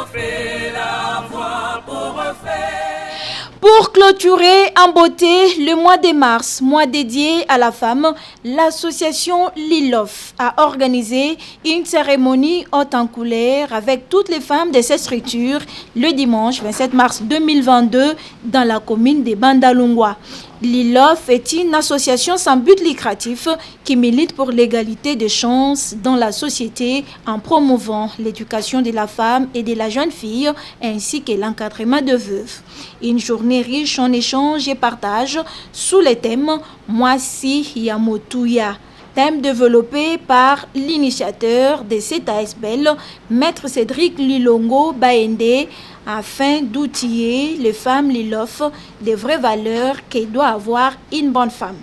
offrez la voix pour refaire. Pour clôturer en beauté le mois de mars, mois dédié à la femme, l'association Lilof a organisé une cérémonie haute en couleur avec toutes les femmes de cette structure le dimanche 27 mars 2022 dans la commune de Bandalungwa. Lilof est une association sans but lucratif qui milite pour l'égalité des chances dans la société en promouvant l'éducation de la femme et de la jeune fille ainsi que l'encadrement de veuves. Une journée riche en échanges et partages sous le thème Mwasi Yamotuya, thème développé par l'initiateur de cet ASBL, Maître Cédric Lilongo Baende, afin d'outiller les femmes Lilof des vraies valeurs qu'elle doit avoir une bonne femme.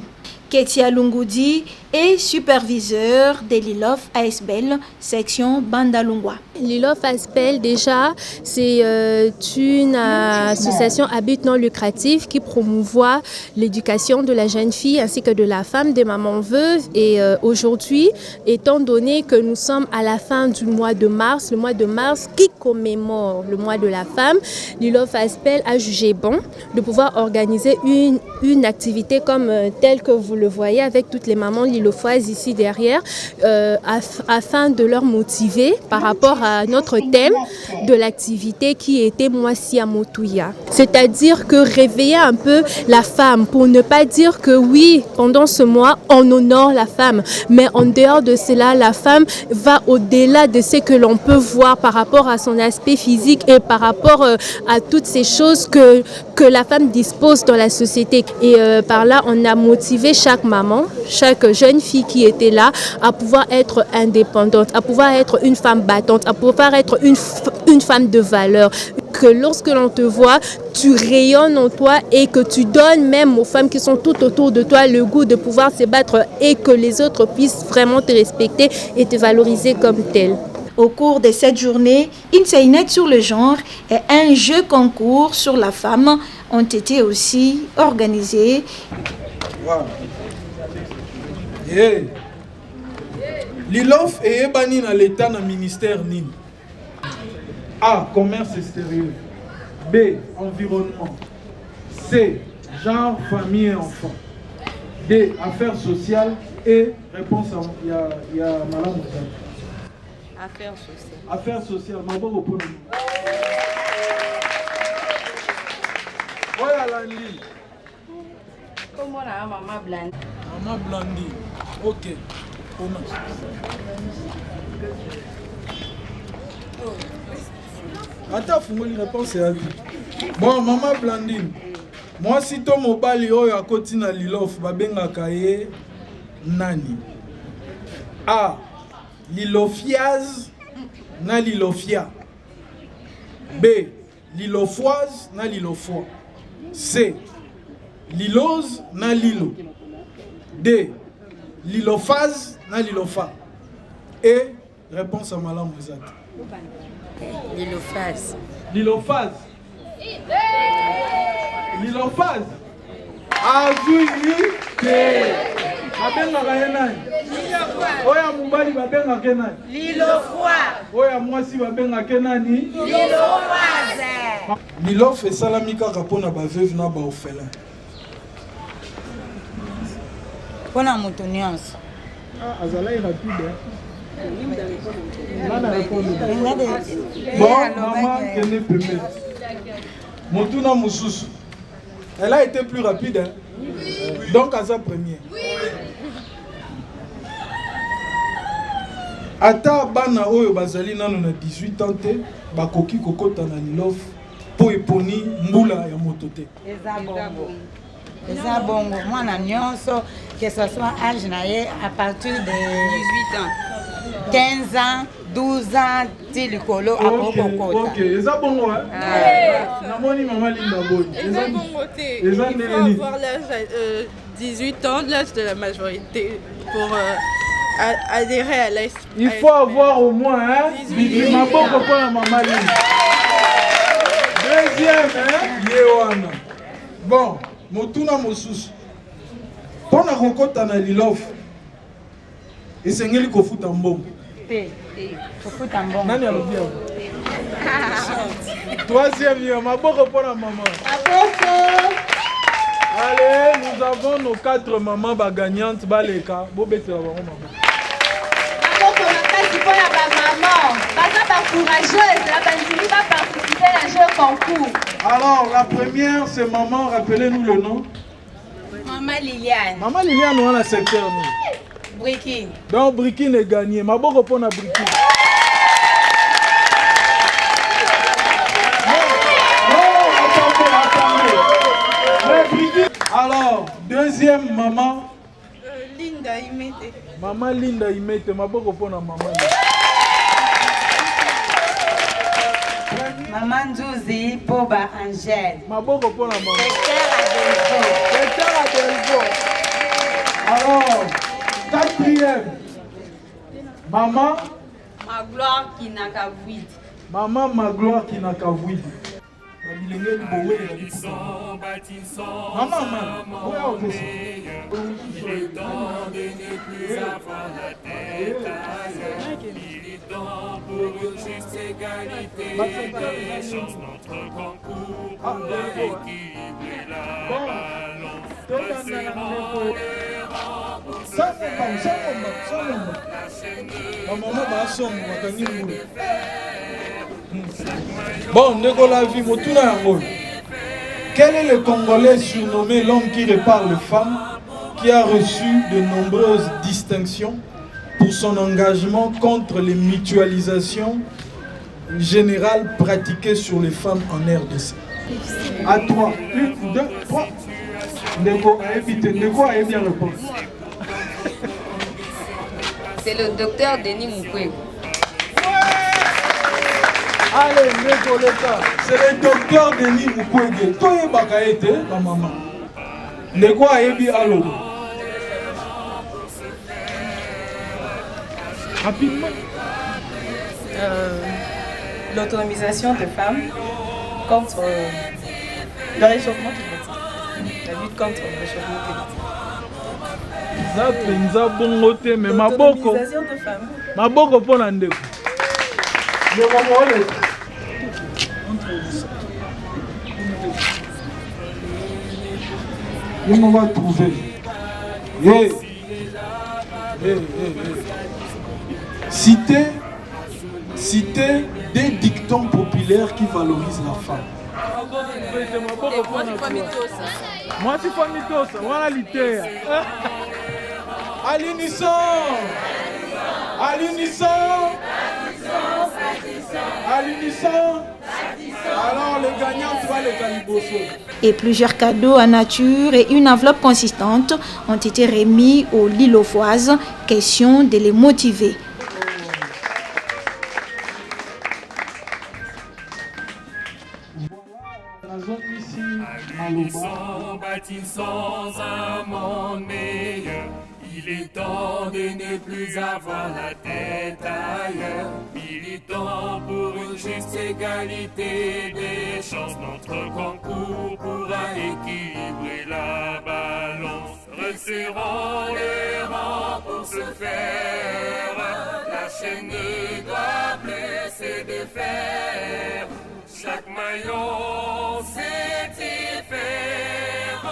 Ketia Lungoudi est superviseur de Lilof ASBL, section Bandalungwa. Lilof ASBL, déjà, c'est une association à but non lucratif qui promouvoit l'éducation de la jeune fille ainsi que de la femme, des mamans veuves. Et aujourd'hui, étant donné que nous sommes à la fin du mois de mars, le mois de mars qui commémore le mois de la femme, Lilof ASBL a jugé bon de pouvoir organiser une activité comme telle que vous le voyez avec toutes les mamans lilofoises ici derrière afin de leur motiver par rapport à notre thème de l'activité qui était Mwasi Yamotuya. C'est-à-dire que réveiller un peu la femme pour ne pas dire que oui, pendant ce mois, on honore la femme. Mais en dehors de cela, la femme va au-delà de ce que l'on peut voir par rapport à son aspect physique et par rapport à toutes ces choses que la femme dispose dans la société. Et par là, on a motivé chaque maman, chaque jeune fille qui était là à pouvoir être indépendante, à pouvoir être une femme battante, à pouvoir être une femme de valeur. Que lorsque l'on te voit, tu rayonnes en toi et que tu donnes même aux femmes qui sont tout autour de toi le goût de pouvoir se battre et que les autres puissent vraiment te respecter et te valoriser comme telle. Au cours de cette journée, une séance sur le genre et un jeu concours sur la femme ont été aussi organisés. Wow. Yeah. Lilof est banni dans l'État dans le ministère Nini. A. Commerce extérieur. B. Environnement. C. Genre, famille et enfants. D. Affaires sociales. Et réponse il y a Madame Moussa. Affaires sociales. Affaires sociales. Mabo Opono. Oya Landi. Comment la maman Blandine? Maman Blandine. Ok. Attends, faut me réponse à lui. Bon, maman Blandine. Moi, si ton mobile est à côté de Lilof, babenga kaye nani. A. Lilofiaz na Lilofia. B. Lilofoise na Lilofois. C. Lilose na Lilo. D. Lilophase na Lilofa. Et réponse à Malam Mozat. Lilophase. Lilophase. Lilophase. A vu babenga kayenani. Oya mubali babenga kenani. Lilofwa. Oya mwasi babenga kenani. Lilophase. Lilof esalami kaka mpona baveuve na baorphelin. Mpona moto nyonso. Azalai rapide. Bon, maman kene pembe. Motuna Moussousou. Elle a été plus rapide. Hein? Donc, à sa première. Ata bana oyo bazali nano na 18 ans te bakoki kokota na Lilof po eponi mbula ya moto te. Eza bongo mwana nyonso que ce soit âge na ye à partir de 18 ans 15 ans 12 ans ti likolo akokokota. OK, eza bongo hein. Namoni maman Linda Boni. Eza bongo te. Il faut avoir l'âge 18 ans, l'âge de la majorité pour adhérer à l'AS. Il faut avoir au moins hein 18 ans pour la maman Linda. Deuxième hein Yewana. Bon, Motuna Mosusu. Pona kokota na Lilof. Esengeli kofuta mbongo. Kofuta mbongo. Nani alobia? Troisième lieu, maboko pour la maman. Allez, nous avons nos 4 mamans gagnantes. Baleka, bobete la maman. Alors, la première, c'est maman, rappelez-nous le nom. Maman Liliane. Maman Liliane, on a le secteur. Brikin. Donc, Brikin est gagné. Maboko pour la Brikin. Alors, deuxième maman. Linda Imete. Maman Linda Imete, maboko pour la maman. Maman Nzouzi, Poba Angèle. Maboko pour la maman. Secteur Adelvo. Alors, quatrième. Maman. Magloire Kinakavouid. Maman Magloire Kinakavouid. Ils sont bâtissants. Maman, il est temps de ne plus avoir la tête ailleurs. Il est temps pour une juste égalité des chances. Notre concours pour équilibrer la balance. Resserrons les rangs pour se faire. La chaîne de bon, Ndeko vie, Motuna Yango. Quel est le Congolais surnommé l'homme qui répare les femmes, qui a reçu de nombreuses distinctions pour son engagement contre les mutualisations générales pratiquées sur les femmes en RDC? À toi, 1, 2, 3. Ndeko a bien répondu. C'est le docteur Denis Mukwege. Allez, c'est le docteur Denis Mukwege. Toi, tu es ma maman. Ndeko a bien alors. Rapidement. L'autonomisation des femmes contre le réchauffement climatique. La lutte contre le réchauffement climatique. Mais maboko. L'autonomisation des femmes. Maboko pour la ndeko. On va trouver. Citer des dictons populaires qui valorisent la femme. Moi, tu fais mitosa. Voilà l'idée. À l'unisson. À l'unisson. À l'unisson. Alors les gagnants, tu vas les calibosso. Et plusieurs cadeaux en nature et une enveloppe consistante ont été remis aux Lillofoises. Question de les motiver. Bâtissons un monde meilleur. Il est temps de ne plus avoir la tête ailleurs. Il est temps pour une juste égalité des chances. Notre concours pourra équilibrer la balance. Resserrons les rangs pour se faire. La chaîne ne doit plus se défaire. Chaque maillon sait y faire.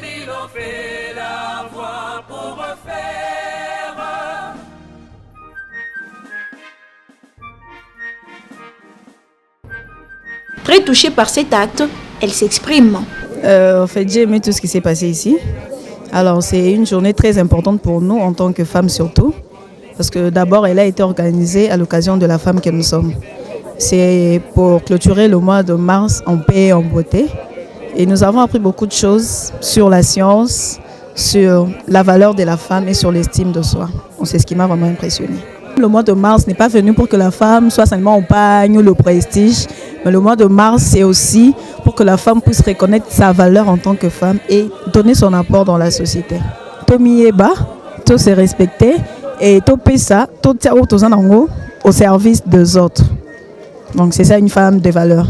Il en fait la voie pour refaire. Très touchée par cet acte, elle s'exprime. En fait, j'ai aimé tout ce qui s'est passé ici. Alors, c'est une journée très importante pour nous en tant que femmes surtout. Parce que d'abord, elle a été organisée à l'occasion de la femme que nous sommes. C'est pour clôturer le mois de mars en paix et en beauté. Et nous avons appris beaucoup de choses sur la science, sur la valeur de la femme et sur l'estime de soi. C'est ce qui m'a vraiment impressionnée. Le mois de mars n'est pas venu pour que la femme soit seulement au pagne ou le prestige, mais le mois de mars, c'est aussi pour que la femme puisse reconnaître sa valeur en tant que femme et donner son apport dans la société. Tomieba, tout se respecter et tout ça, tout au service des autres. Donc c'est ça une femme de valeur.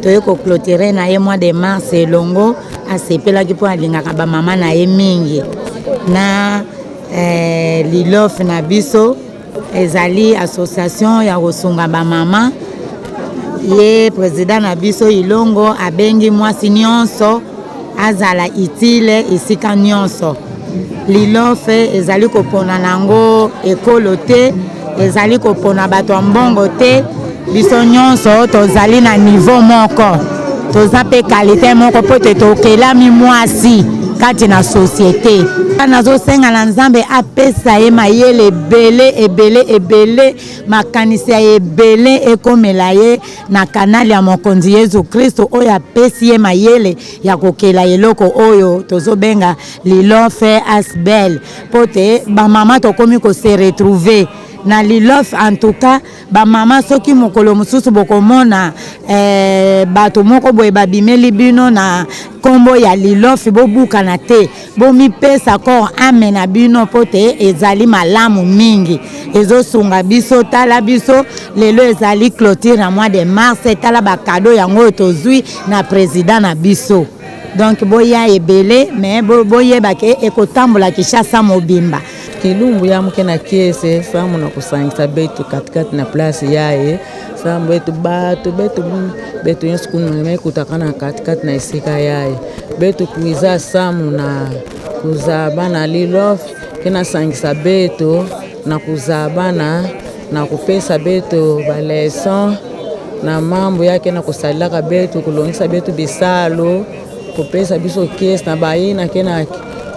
Toyoko clôturer na ye mois de mars longo asepelaki po alingaka ba mama na ye mingi na lilof na biso ezali association ya kosunga ba mama ye président na biso Ilongo abengi mwasi nyonso azala itile esika nyonso. Lilofe ezali kopona nango ekolo te, ezali kopona bato mbongo te, biso nyonso tozali na niveau moko, toza pe qualité moko po te tokelami mwasi kati na société. Nazo senga na Nzambe apesa ye mayele ebele makanisi ya ebele ekomela ye na kanali ya mokonzi Yesu Kristo oyo apesi ye mayele ya kokela eloko oyo tozobenga Lilofe Asbel pote ba mama tokomi ko se retrouver na Lilofe. En tout cas ba mama soki mokolo mususu bokomona bato moko boye babimeli bino na kombo ya Lilofe bobuka na te bomi pesa ko amena bino pote ezali malamu mingi ezosunga biso tala biso lelo ezali clôture na mois de mars tala ba cadeau yango tozui na président na biso. Donc boya ebele mais boye bake ekotambola Kishasa mobimba kilumbu ya mke na kiese samu na kusangisa betu katikati na place yae samu betu yonsu kunme kutakana katikati na isika yae betu kuiza samu na kuzabana Lilofe kena sangisa betu na kuzabana na kupesa betu baleson na mambo yake na kusalaka betu kulongisa betu bisalo kupesa biso kiese na baina kena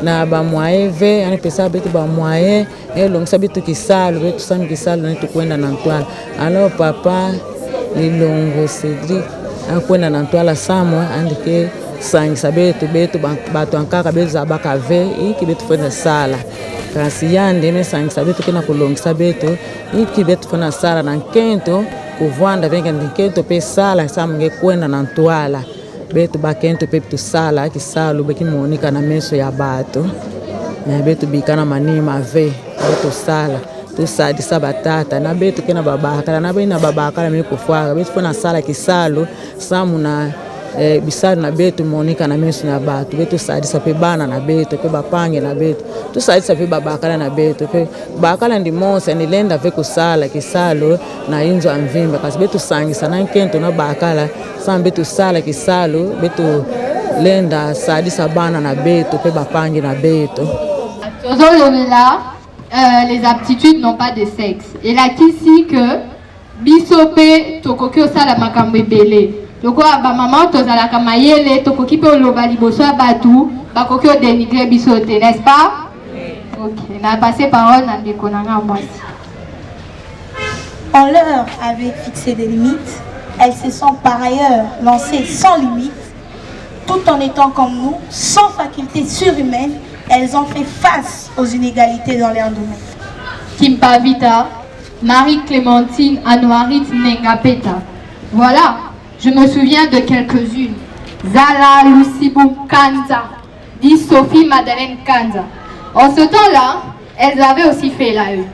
na ba moyeve yani pesa betu ba moye elongisa betu kisalo betu sami kisalo na tukwenda na ntwala. Alors papa Lilongo Cedric akwenda na ntwala samwa andike sangisa betu bato ankaka betu zabaka ve iki betu fona sala kasi yande me sangisa betu kena kulongisa betu iki betu fona sala na nkento kuvanda venga nkento pe sala samnge kwenda na ntwala betu bakento pe tu sala kisalo beki monika na meso ya bato na betu bikana manima ve betu sala tu sadi sabatata na betu kena babaka na bina babaka na mekufwa betu fona sala kisalo samu na bisalo na betu monika na meso ya bato betu sadi sape bana na betu pe bapange na betu tu sadi sape babaka na betu pe bakala ndi monsa ni lenda ve kusala kisalo na inzo amvimba kasi betu sangisa na nkento na bakala sam betu sala kisalo betu lenda sadi sabana na betu pe bapange na betu. Les aptitudes n'ont pas de sexe. Et là ici que bisope tokokyo sala makambo ebele. Loko ba maman tozala kamayele tokoki pe oloba liboso batu bakokyo dénigrer bisote, n'est-ce pas? OK, na passé parole na ndekonanga mwasi. On leur avait fixé des limites. Elles se sont par ailleurs lancées sans limite. Tout en étant comme nous, sans faculté surhumaine, elles ont fait face aux inégalités dans leur domaine. Kimpavita, Marie-Clémentine Anouarit Nengapeta. Voilà, je me souviens de quelques-unes. Zala Lucibou Kanza, dit Sophie Madeleine Kanza. En ce temps-là, elles avaient aussi fait la une.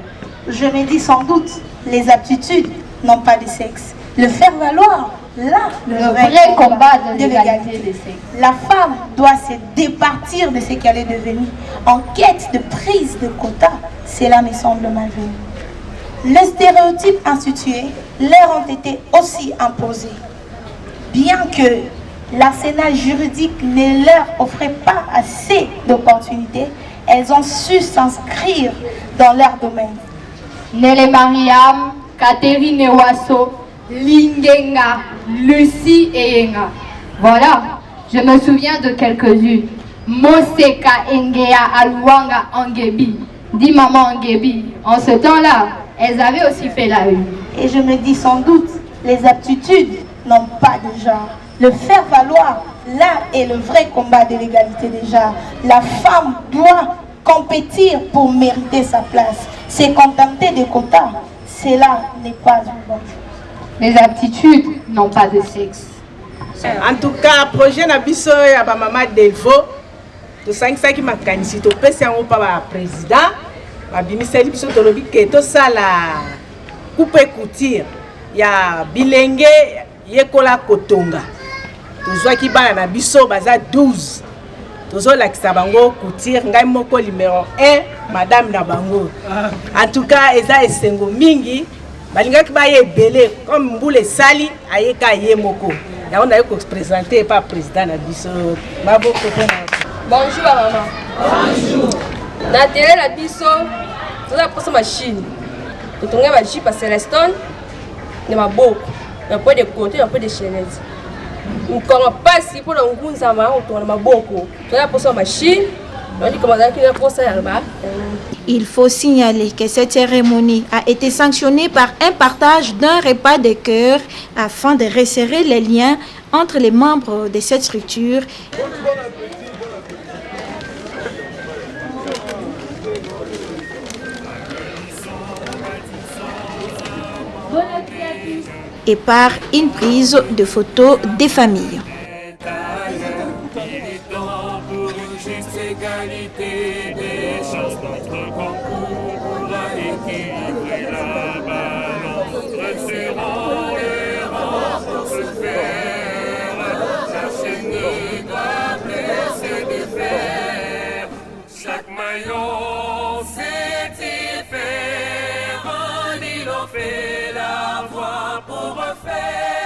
Je me dis sans doute, les aptitudes n'ont pas de sexe. Le faire valoir, là, le vrai combat de l'égalité des sexes. La femme doit se départir de ce qu'elle est devenue en quête de prise de quotas. Cela me semble malvenu. Les stéréotypes institués leur ont été aussi imposés. Bien que l'arsenal juridique ne leur offrait pas assez d'opportunités, elles ont su s'inscrire dans leur domaine. Nele Mariam, Catherine Ewaso, Lingenga, Lucie et Enga. Voilà, je me souviens de quelques-unes. Moseka Engea Aluanga Angebi, dit maman Angebi. En ce temps-là, elles avaient aussi fait la une. Et je me dis sans doute, les aptitudes n'ont pas de genre. Le faire valoir, là est le vrai combat de l'égalité des genres. La femme doit compétir pour mériter sa place. Se contenter des quotas, cela n'est pas une bonne chose. Les aptitudes n'ont pas de sexe. En tout cas, projet na biso ya ba mama Devo, to sangisa makanisi to pesa yango pa ba président, ba bimiseli biso to lobi ke to sala coupe couture ya bilenge yekola kotonga. To zwaki bana na biso baza 12. Tozo lakisa bango couture ngai moko numéro 1 madame na bango. En tout cas eza esengo mingi balingaki baye ebele comme mbula esali ayeka ye moko yango naye kopresente pa président na biso maboko mpona. Bonjour maman. Bonjour. Na télé la biso toza posa machine totonga ba jipa Celestone na maboko na po de côté na po de chaînette nkonga pasi po na ngunza ma otonga na maboko toza posa machine. Il faut signaler que cette cérémonie a été sanctionnée par un partage d'un repas de cœur afin de resserrer les liens entre les membres de cette structure. Et par une prise de photos des familles. Égalité des chances, notre concours pourra équilibrer la balance. Resserrons les rangs pour se faire. La chaîne doit presser de fer. Chaque maillon sait-il faire. Il en fait la voix pour refaire.